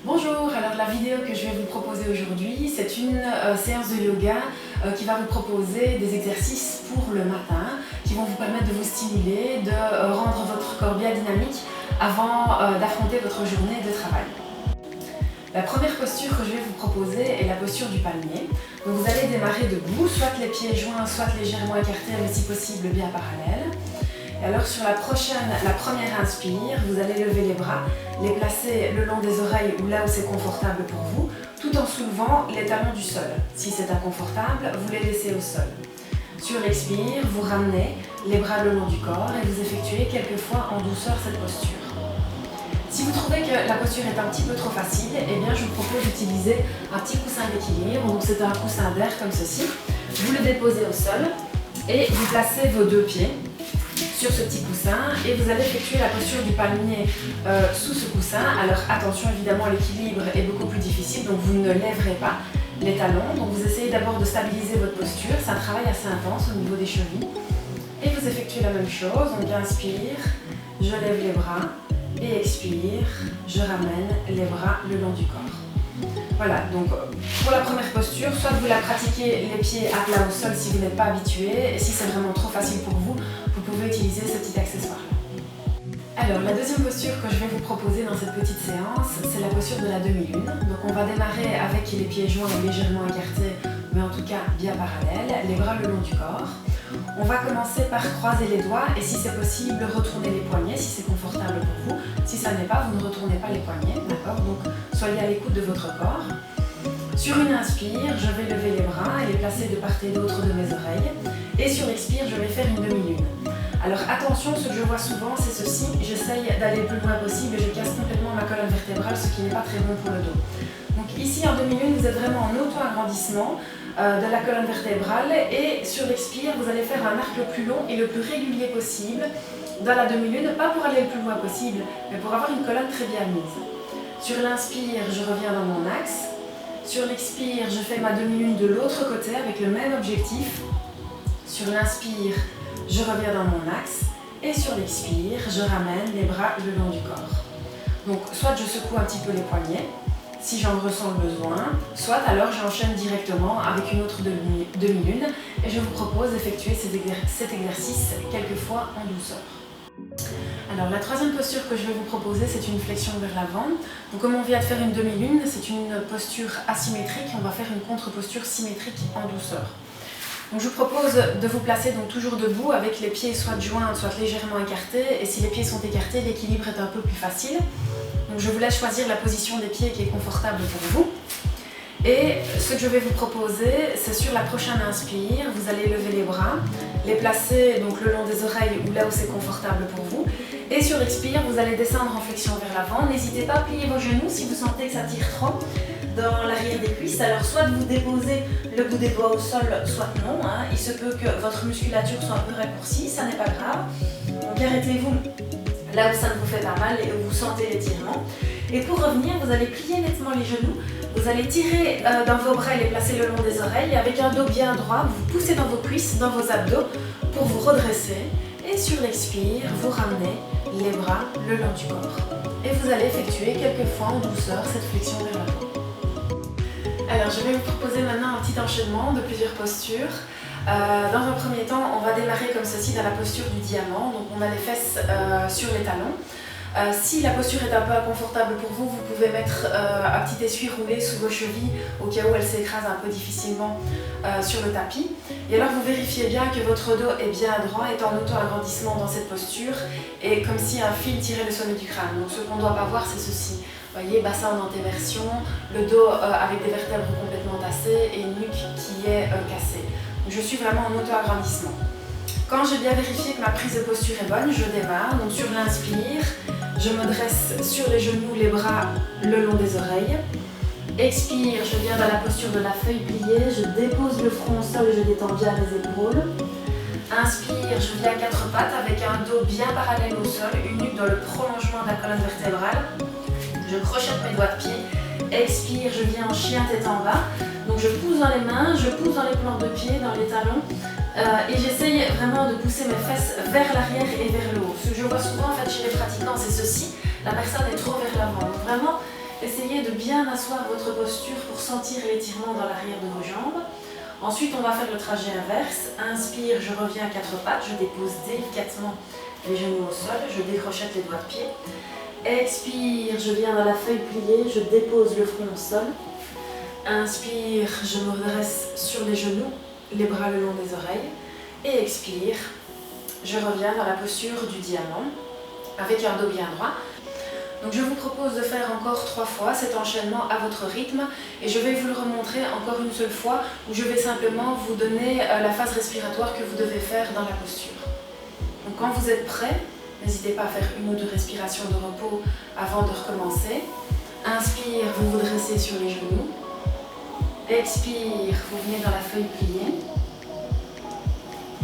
Bonjour, alors la vidéo que je vais vous proposer aujourd'hui, c'est une séance de yoga qui va vous proposer des exercices pour le matin qui vont vous permettre de vous stimuler, de rendre votre corps bien dynamique avant d'affronter votre journée de travail. La première posture que je vais vous proposer est la posture du palmier. Donc vous allez démarrer debout, soit les pieds joints, soit légèrement écartés, mais si possible bien parallèles. Et alors sur la première inspire, vous allez lever les bras, les placer le long des oreilles ou là où c'est confortable pour vous, tout en soulevant les talons du sol. Si c'est inconfortable, vous les laissez au sol. Sur l'expire, vous ramenez les bras le long du corps et vous effectuez quelques fois en douceur cette posture. Si vous trouvez que la posture est un petit peu trop facile, eh bien je vous propose d'utiliser un petit coussin d'équilibre. Donc c'est un coussin d'air comme ceci. Vous le déposez au sol et vous placez vos deux pieds sur ce petit coussin et vous allez effectuer la posture du palmier sous ce coussin. Alors attention, évidemment l'équilibre est beaucoup plus difficile, donc vous ne lèverez pas les talons. Donc vous essayez d'abord de stabiliser votre posture, c'est un travail assez intense au niveau des chevilles. Et vous effectuez la même chose, donc inspire, je lève les bras et expire, je ramène les bras le long du corps. Voilà, donc pour la première posture, soit vous la pratiquez les pieds à plat au sol si vous n'êtes pas habitué, et si c'est vraiment trop facile pour vous, vous pouvez utiliser ce petit accessoire-là. Alors, la deuxième posture que je vais vous proposer dans cette petite séance, c'est la posture de la demi-lune. Donc on va démarrer avec les pieds joints légèrement écartés, mais en tout cas bien parallèles, les bras le long du corps. On va commencer par croiser les doigts et si c'est possible, retourner les poignets si c'est confortable pour vous. Si ça n'est pas, vous ne retournez pas les poignets, d'accord? Donc soyez à l'écoute de votre corps. Sur une inspire, je vais lever les bras et les placer de part et d'autre de mes oreilles. Et sur l'expire, je vais faire une demi-lune. Alors attention, ce que je vois souvent, c'est ceci. J'essaye d'aller le plus loin possible et je casse complètement ma colonne vertébrale, ce qui n'est pas très bon pour le dos. Donc ici, en demi-lune, vous êtes vraiment en auto-agrandissement de la colonne vertébrale et sur l'expire, vous allez faire un arc le plus long et le plus régulier possible dans la demi-lune, pas pour aller le plus loin possible, mais pour avoir une colonne très bien mise. Sur l'inspire, je reviens dans mon axe. Sur l'expire, je fais ma demi-lune de l'autre côté avec le même objectif. Sur l'inspire, je reviens dans mon axe. Et sur l'expire, je ramène les bras le long du corps. Donc, soit je secoue un petit peu les poignets, si j'en ressens le besoin, soit alors j'enchaîne directement avec une autre demi-lune et je vous propose d'effectuer cet exercice quelques fois en douceur. Alors la troisième posture que je vais vous proposer, c'est une flexion vers l'avant. Donc comme on vient de faire une demi-lune, c'est une posture asymétrique, on va faire une contre-posture symétrique en douceur. Donc je vous propose de vous placer donc toujours debout avec les pieds soit joints, soit légèrement écartés. Et si les pieds sont écartés, l'équilibre est un peu plus facile. Donc je vous laisse choisir la position des pieds qui est confortable pour vous. Et ce que je vais vous proposer, c'est sur la prochaine inspire, vous allez lever les bras, les placer donc le long des oreilles ou là où c'est confortable pour vous. Et sur l'expire, vous allez descendre en flexion vers l'avant. N'hésitez pas à plier vos genoux si vous sentez que ça tire trop dans l'arrière des cuisses. Alors soit vous déposez le bout des doigts au sol, soit non. Il se peut que votre musculature soit un peu raccourcie, ça n'est pas grave. Donc arrêtez-vous là où ça ne vous fait pas mal et où vous sentez l'étirement. Et pour revenir, vous allez plier nettement les genoux. Vous allez tirer dans vos bras et les placer le long des oreilles. Avec un dos bien droit, vous poussez dans vos cuisses, dans vos abdos pour vous redresser. Et sur l'expire, vous ramenez les bras le long du corps. Et vous allez effectuer quelques fois en douceur cette flexion vers l'avant. Alors, je vais vous proposer maintenant un petit enchaînement de plusieurs postures. Dans un premier temps, on va démarrer comme ceci dans la posture du diamant. Donc on a les fesses sur les talons. Si la posture est un peu inconfortable pour vous, vous pouvez mettre un petit essuie roulé sous vos chevilles au cas où elles s'écrasent un peu difficilement sur le tapis. Et alors vous vérifiez bien que votre dos est bien droit, est en auto-agrandissement dans cette posture et comme si un fil tirait le sommet du crâne. Donc ce qu'on ne doit pas voir, c'est ceci. Vous voyez, bassin en antéversion, le dos avec des vertèbres complètement tassées et une nuque qui est cassée. Donc, je suis vraiment en auto-agrandissement. Quand j'ai bien vérifié que ma prise de posture est bonne, je démarre. Donc sur l'inspire, je me dresse sur les genoux, les bras le long des oreilles. Expire, je viens dans la posture de la feuille pliée, je dépose le front au sol et je détends bien les épaules. Inspire, je viens à quatre pattes avec un dos bien parallèle au sol, une nuque dans le prolongement de la colonne vertébrale. Je crochette mes doigts de pied. Expire, je viens en chien tête en bas. Donc je pousse dans les mains, je pousse dans les plantes de pied, dans les talons. Et j'essaye vraiment de pousser mes fesses vers l'arrière et vers le haut. Ce que je vois souvent en fait chez les pratiquants, c'est ceci. La personne est trop vers l'avant. Donc vraiment, Essayez de bien asseoir votre posture pour sentir l'étirement dans l'arrière de vos jambes. Ensuite, on va faire le trajet inverse. Inspire, je reviens à quatre pattes, je dépose délicatement les genoux au sol, je décrochette les doigts de pied. Expire, je viens dans la feuille pliée, je dépose le front au sol. Inspire, je me redresse sur les genoux, les bras le long des oreilles. Et expire, je reviens dans la posture du diamant avec un dos bien droit. Donc je vous propose de faire encore 3 fois cet enchaînement à votre rythme et je vais vous le remontrer encore une seule fois où je vais simplement vous donner la phase respiratoire que vous devez faire dans la posture. Donc quand vous êtes prêt, n'hésitez pas à faire 1 ou 2 respirations de repos avant de recommencer. Inspire, vous vous dressez sur les genoux. Expire, vous venez dans la feuille pliée.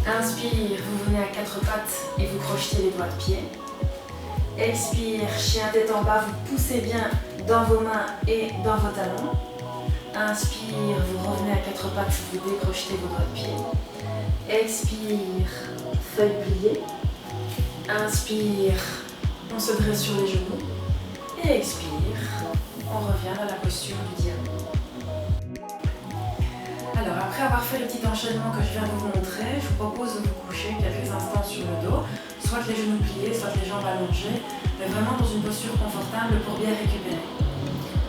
Inspire, vous venez à 4 pattes et vous crochetez les doigts de pied. Expire, chien tête en bas, vous poussez bien dans vos mains et dans vos talons. Inspire, vous revenez à 4 pattes, vous décrochetez vos doigts de pied. Expire, feuille pliée. Inspire, on se dresse sur les genoux. Et expire, on revient dans la posture du diamant. Alors, après avoir fait le petit enchaînement que je viens de vous montrer, je vous propose de vous coucher quelques instants sur le dos, soit les genoux pliés, soit les jambes allongées, mais vraiment dans une posture confortable pour bien récupérer.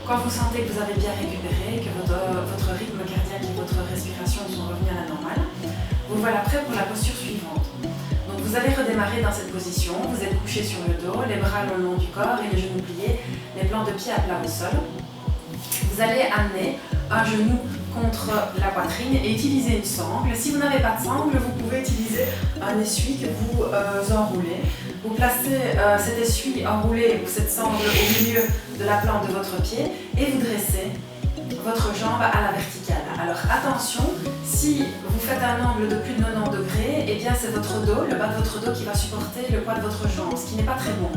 Quand vous sentez que vous avez bien récupéré, que votre rythme cardiaque et votre respiration sont revenus à la normale, vous voilà prêt pour la posture suivante. Donc vous allez redémarrer dans cette position, vous êtes couché sur le dos, les bras le long du corps et les genoux pliés, les plans de pied à plat au sol. Vous allez amener un genou contre la poitrine et utiliser une sangle. Si vous n'avez pas de sangle, vous pouvez utiliser un essuie que vous enroulez. Vous placez cet essuie enroulé ou cette sangle au milieu de la plante de votre pied et vous dressez votre jambe à la verticale. Alors attention, si vous faites un angle de plus de 90 degrés, eh bien c'est votre dos, le bas de votre dos qui va supporter le poids de votre jambe, ce qui n'est pas très bon.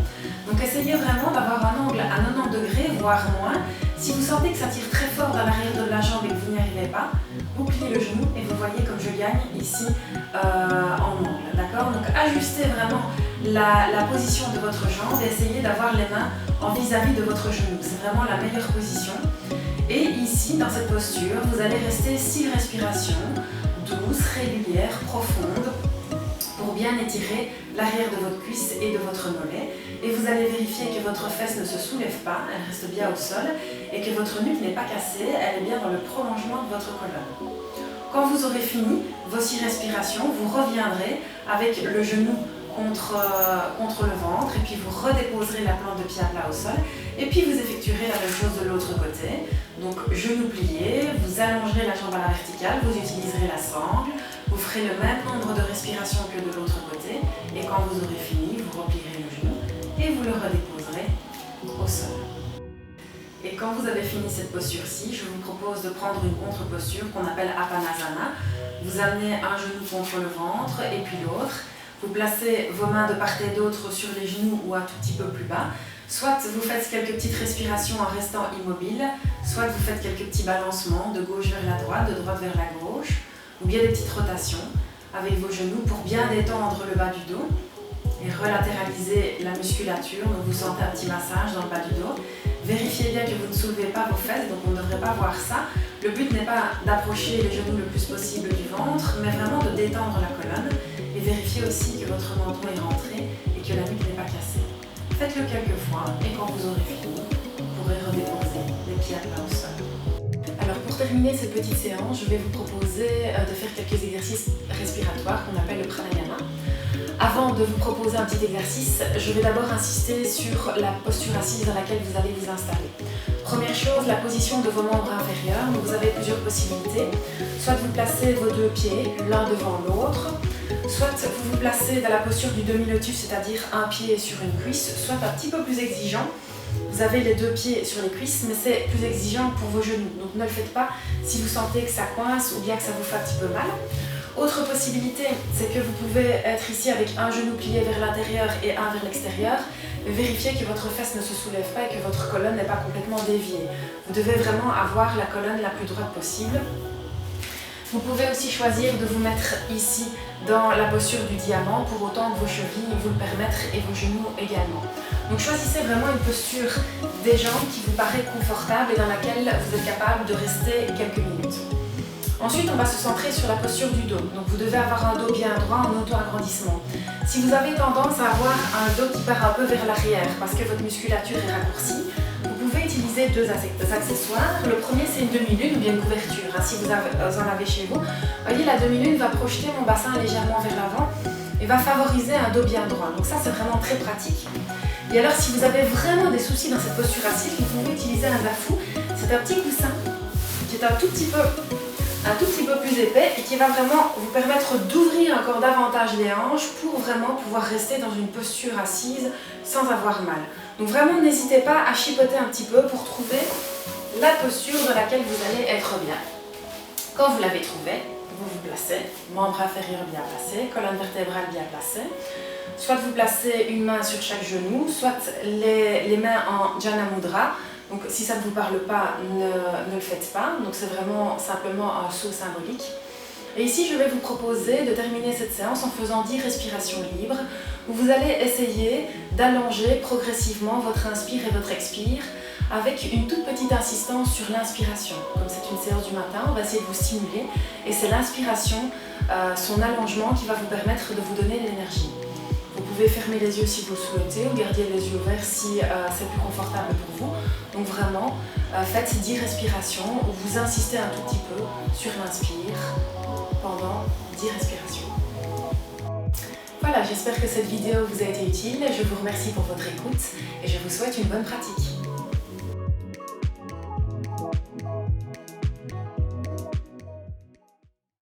Donc essayez vraiment d'avoir un angle à 90 degrés, voire moins. Si vous sentez que ça tire très fort dans l'arrière de la jambe et que vous n'y arrivez pas, vous pliez le genou et vous voyez comme je gagne ici en angle. D'accord? Donc ajustez vraiment la position de votre jambe et essayez d'avoir les mains en vis-à-vis de votre genou. C'est vraiment la meilleure position. Et ici, dans cette posture, vous allez rester 6 respirations douces, régulières, profondes, pour bien étirer l'arrière de votre cuisse et de votre mollet. Et vous allez vérifier que votre fesse ne se soulève pas, elle reste bien au sol, et que votre nuque n'est pas cassée, elle est bien dans le prolongement de votre colonne. Quand vous aurez fini vos 6 respirations, vous reviendrez avec le genou contre le ventre et puis vous redéposerez la plante de pied à plat au sol et puis vous effectuerez la même chose de l'autre côté. Donc genou plié, vous allongerez la jambe à la verticale, vous utiliserez la sangle, vous ferez le même nombre de respirations que de l'autre côté et quand vous aurez fini, vous replierez le genou et vous le redéposerez au sol. Et quand vous avez fini cette posture-ci, je vous propose de prendre une contre-posture qu'on appelle Apanasana. Vous amenez un genou contre le ventre et puis l'autre. Vous placez vos mains de part et d'autre sur les genoux ou un tout petit peu plus bas. Soit vous faites quelques petites respirations en restant immobile, soit vous faites quelques petits balancements de gauche vers la droite, de droite vers la gauche, ou bien des petites rotations avec vos genoux pour bien détendre le bas du dos et relatéraliser la musculature. Donc vous sentez un petit massage dans le bas du dos. Vérifiez bien que vous ne soulevez pas vos fesses, donc on ne devrait pas voir ça. Le but n'est pas d'approcher les genoux le plus possible du ventre, mais vraiment de détendre la colonne. Et vérifiez aussi que votre menton est rentré et que la nuque n'est pas cassée. Faites-le quelques fois et quand vous aurez fini, vous pourrez redéposer les pieds à plat au sol. Alors pour terminer cette petite séance, je vais vous proposer de faire quelques exercices respiratoires qu'on appelle le pranayama. Avant de vous proposer un petit exercice, je vais d'abord insister sur la posture assise dans laquelle vous allez vous installer. Première chose, la position de vos membres inférieurs. Donc vous avez plusieurs possibilités. Soit vous placez vos 2 pieds l'un devant l'autre, soit vous vous placez dans la posture du demi-lotus, c'est-à-dire un pied sur une cuisse, soit un petit peu plus exigeant. Vous avez les 2 pieds sur les cuisses, mais c'est plus exigeant pour vos genoux. Donc ne le faites pas si vous sentez que ça coince ou bien que ça vous fait un petit peu mal. Autre possibilité, c'est que vous pouvez être ici avec un genou plié vers l'intérieur et un vers l'extérieur. Vérifiez que votre fesse ne se soulève pas et que votre colonne n'est pas complètement déviée. Vous devez vraiment avoir la colonne la plus droite possible. Vous pouvez aussi choisir de vous mettre ici dans la posture du diamant pour autant que vos chevilles vous le permettent et vos genoux également. Donc choisissez vraiment une posture des jambes qui vous paraît confortable et dans laquelle vous êtes capable de rester quelques minutes. Ensuite, on va se centrer sur la posture du dos. Donc vous devez avoir un dos bien droit en auto-agrandissement. Si vous avez tendance à avoir un dos qui part un peu vers l'arrière parce que votre musculature est raccourcie, vous pouvez utiliser deux accessoires. Le premier, c'est une demi-lune ou bien une couverture, si vous en avez chez vous. Voyez, la demi-lune va projeter mon bassin légèrement vers l'avant et va favoriser un dos bien droit. Donc ça, c'est vraiment très pratique. Et alors, si vous avez vraiment des soucis dans cette posture assise, vous pouvez utiliser un zafou. C'est un petit coussin qui est un tout petit peu plus épais et qui va vraiment vous permettre d'ouvrir encore davantage les hanches pour vraiment pouvoir rester dans une posture assise sans avoir mal. Donc vraiment n'hésitez pas à chipoter un petit peu pour trouver la posture dans laquelle vous allez être bien. Quand vous l'avez trouvé, vous vous placez, membre inférieur bien placé, colonne vertébrale bien placée. Soit vous placez une main sur chaque genou, soit les mains en Jana Mudra. Donc si ça ne vous parle pas, ne le faites pas. Donc c'est vraiment simplement un saut symbolique. Et ici, je vais vous proposer de terminer cette séance en faisant 10 respirations libres, où vous allez essayer d'allonger progressivement votre inspire et votre expire, avec une toute petite insistance sur l'inspiration. Comme c'est une séance du matin, on va essayer de vous stimuler, et c'est l'inspiration, son allongement qui va vous permettre de vous donner de l'énergie. Vous pouvez fermer les yeux si vous le souhaitez ou garder les yeux ouverts si c'est plus confortable pour vous. Donc vraiment, faites 10 respirations où vous insistez un tout petit peu sur l'inspire pendant 10 respirations. Voilà, j'espère que cette vidéo vous a été utile. Je vous remercie pour votre écoute et je vous souhaite une bonne pratique.